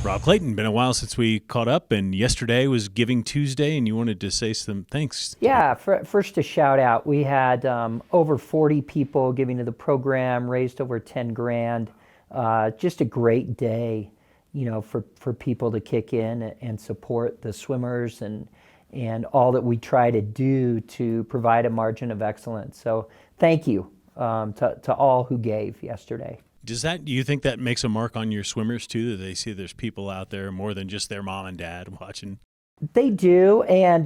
Rob Clayton, been a while since we caught up, and yesterday was Giving Tuesday, and you wanted to say some thanks. Yeah, first a shout out. We had over 40 people giving to the program, raised over 10 grand. Just a great day, for people to kick in and support the swimmers and all that we try to do to provide a margin of excellence. So thank you to all who gave yesterday. Do you think that makes a mark on your swimmers too, that they see there's people out there more than just their mom and dad watching? They do, and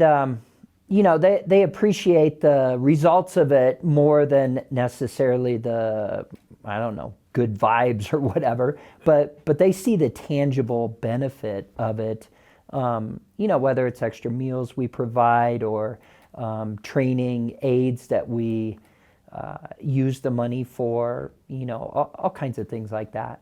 they appreciate the results of it more than necessarily the, I don't know, good vibes or whatever. But they see the tangible benefit of it. Whether it's extra meals we provide or training aids that we use the money for, all kinds of things like that.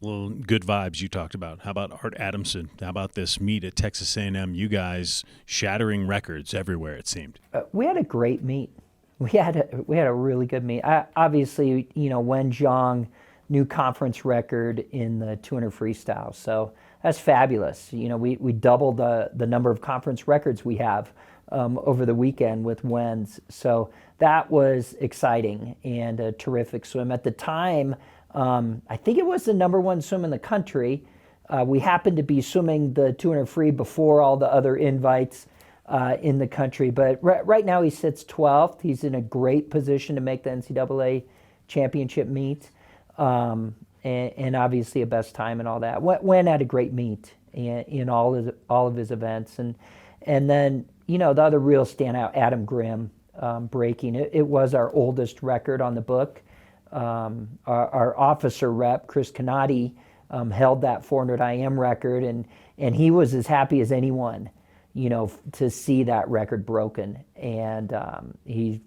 Well, good vibes you talked about. How about Art Adamson? How about this meet at Texas A&M? You guys shattering records everywhere, it seemed. We had a great meet. We had a really good meet. Obviously, Wen Zhang, new conference record in the 200 freestyle. So that's fabulous. We doubled the number of conference records we have over the weekend with Wen's. So that was exciting and a terrific swim. At the time, I think it was the number one swim in the country. We happened to be swimming the 200 free before all the other invites in the country. But right now he sits 12th. He's in a great position to make the NCAA championship meet. And obviously a best time and all that. Wen had a great meet in all of his events. And then, the other real standout, Adam Grimm, breaking. It was our oldest record on the book. Our officer rep, Chris Canati, held that 400 IM record, and he was as happy as anyone, to see that record broken. And he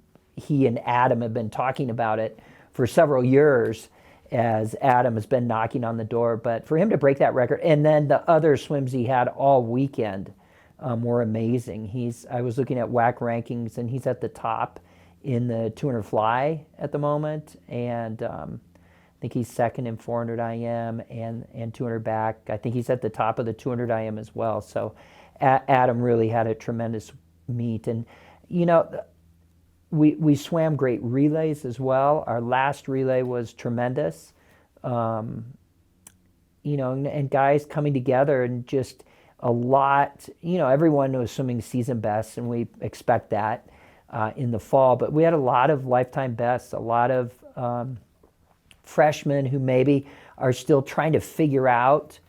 and Adam have been talking about it for several years, as Adam has been knocking on the door. But for him to break that record, and then the other swims he had all weekend were amazing. I was looking at WAC rankings, and he's at the top in the 200 fly at the moment, and I think he's second in 400 IM and 200 back. I think he's at the top of the 200 IM as well. So Adam really had a tremendous meet. And, we swam great relays as well. Our last relay was tremendous. And guys coming together and just a lot, everyone was swimming season best, and we expect that in the fall. But we had a lot of lifetime bests, a lot of freshmen who maybe are still trying to figure out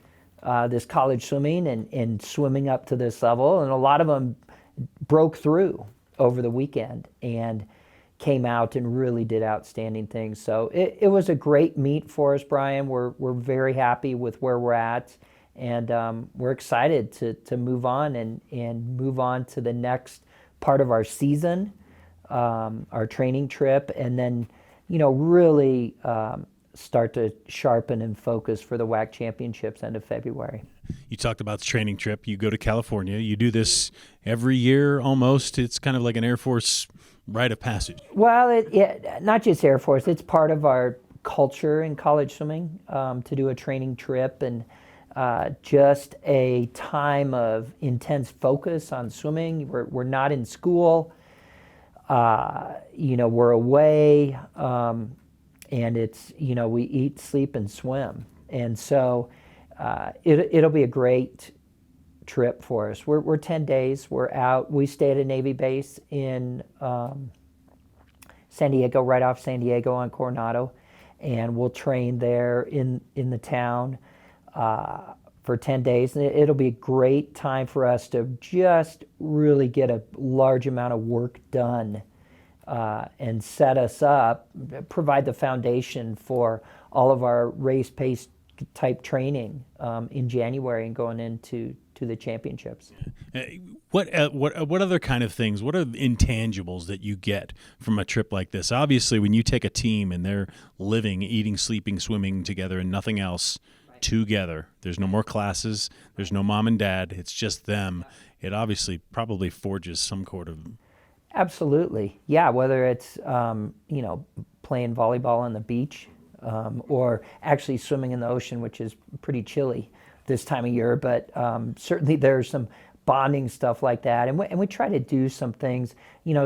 this college swimming and swimming up to this level. And a lot of them broke through over the weekend and came out and really did outstanding things. So it was a great meet for us, Brian. We're very happy with where we're at, and we're excited to move on and move on to the next part of our season, our training trip, and then really start to sharpen and focus for the WAC championships end of February. You talked about the training trip. You go to California. You do this every year almost. It's kind of like an Air Force rite of passage. Well, not just Air Force. It's part of our culture in college swimming to do a training trip, and just a time of intense focus on swimming. We're not in school. We're away, and it's, we eat, sleep, and swim. And so it'll be a great trip for us. We're 10 days. We're out. We stay at a Navy base in San Diego, right off San Diego on Coronado, and we'll train there in the town for 10 days. And it'll be a great time for us to just really get a large amount of work done and set us up, provide the foundation for all of our race-paced type training in January and going into the championships. What other kind of things, what are the intangibles that you get from a trip like this? Obviously, when you take a team and they're living, eating, sleeping, swimming together and nothing else together, there's no more classes, there's no mom and dad, it's just them. It obviously probably forges some sort of... Absolutely. Yeah, whether it's, playing volleyball on the beach or actually swimming in the ocean, which is pretty chilly this time of year. But certainly there's some bonding stuff like that. And we try to do some things.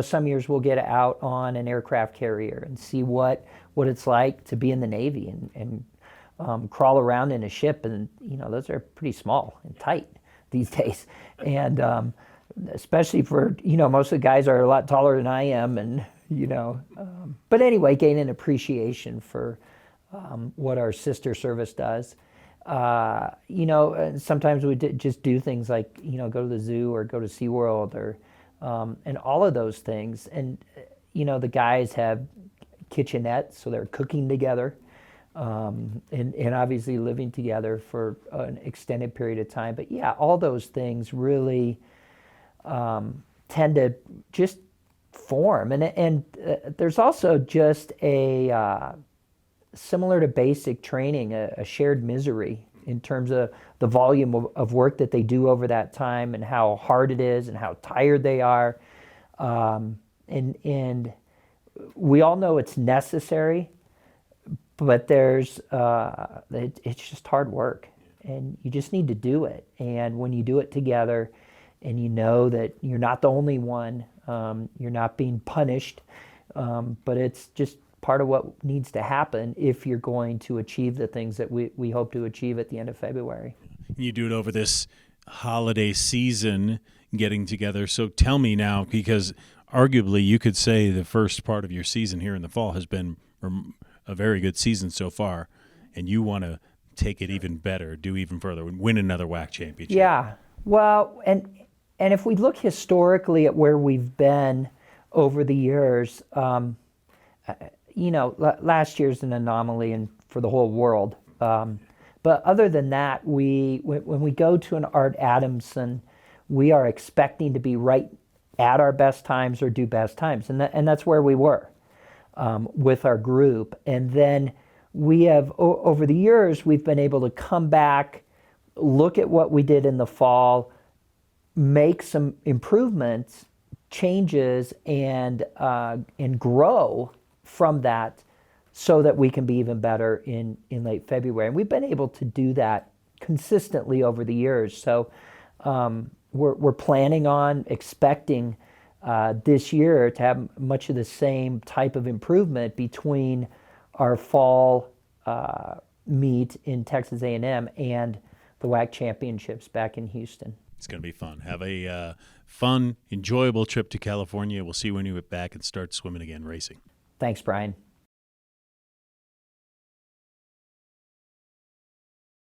Some years we'll get out on an aircraft carrier and see what it's like to be in the Navy and crawl around in a ship. And, those are pretty small and tight these days. And especially for, most of the guys are a lot taller than I am. And, but anyway, gain an appreciation for what our sister service does. And sometimes we just do things like, go to the zoo or go to SeaWorld or, and all of those things. And, the guys have kitchenettes, so they're cooking together, and obviously living together for an extended period of time. But yeah, all those things really tend to just form. And there's also just a, similar to basic training, a shared misery in terms of the volume of work that they do over that time and how hard it is and how tired they are. And we all know it's necessary, but it's just hard work, and you just need to do it. And when you do it together and you know that you're not the only one, you're not being punished, but it's just part of what needs to happen if you're going to achieve the things that we hope to achieve at the end of February. You do it over this holiday season, getting together. So tell me now, because arguably you could say the first part of your season here in the fall has been a very good season so far, and you want to take it even better, do even further, win another WAC championship. Yeah. Well, and if we look historically at where we've been over the years, last year's an anomaly and for the whole world. But other than that, when we go to an Art Adamson, we are expecting to be right at our best times or do best times. And that's where we were with our group. And then we have, over the years, we've been able to come back, look at what we did in the fall, make some improvements, changes, and grow from that so that we can be even better in late February. And we've been able to do that consistently over the years. So we're planning on expecting this year to have much of the same type of improvement between our fall meet in Texas A&M and the WAC championships back in Houston. It's going to be fun. Have a fun, enjoyable trip to California. We'll see you when you get back and start swimming again, racing. Thanks, Brian.